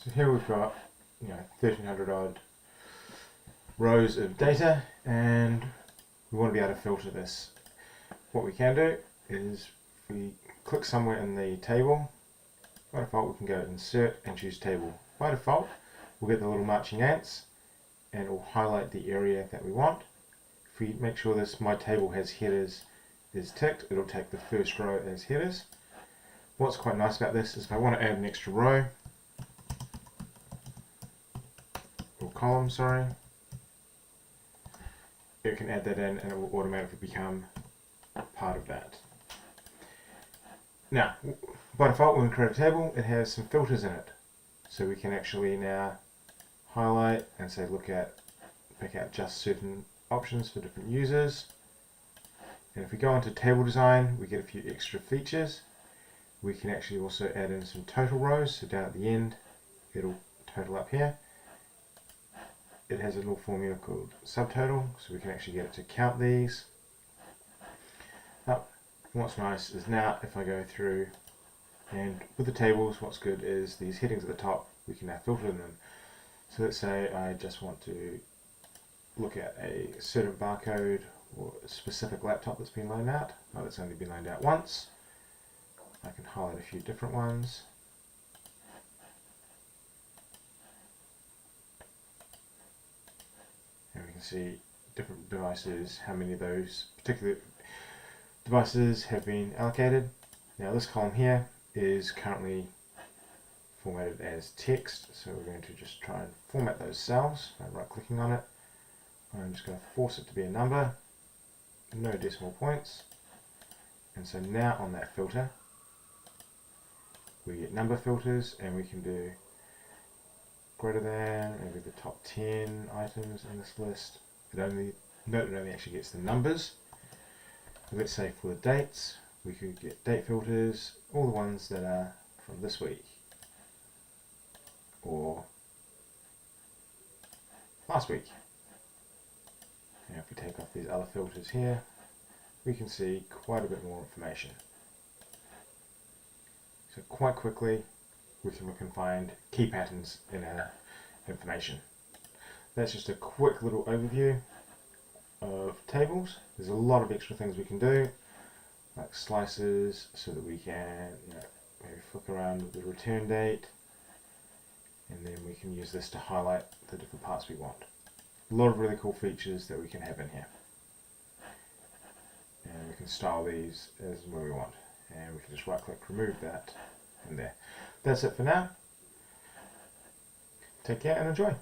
So here we've got 1300 odd rows of data, and we want to be able to filter this. What we can do is if we click somewhere in the table, by default we can go insert and choose table. By default we'll get the little marching ants and it will highlight the area that we want. If we make sure this my table has headers is ticked, it'll take the first row as headers. What's quite nice about this is if I want to add an extra row or column, sorry, it can add that in and it will automatically become part of that. Now, by default when we create a table, it has some filters in it. So we can actually now highlight and say pick out just certain options for different users. And if we go into table design, we get a few extra features. We can actually also add in some total rows, so down at the end it'll total up here. It has a little formula called subtotal, so we can actually get it to count these. Now, what's nice is now if I go through, and with the tables what's good is these headings at the top, we can now filter them. So let's say I just want to look at a certain barcode or a specific laptop that's been loaned out. Oh, that's only been loaned out once. I can highlight a few different ones. And we can see different devices, how many of those particular devices have been allocated. Now this column here is currently formatted as text, so we're going to just try and format those cells by right clicking on it. I'm just going to force it to be a number, no decimal points, and so now on that filter we get number filters, and we can do greater than, maybe the top 10 items in this list. Note it only actually gets the numbers. Let's say for the dates, we could get date filters, all the ones that are from this week or last week. Now if we take off these other filters here, we can see quite a bit more information. So quite quickly we can look and find key patterns in our information. That's just a quick little overview of tables. There's a lot of extra things we can do, like slices, so that we can maybe flick around with the return date, and then we can use this to highlight the different parts we want. A lot of really cool features that we can have in here, and we can style these as where we want, and we can just right click, remove that, and there. That's it for now. Take care and enjoy.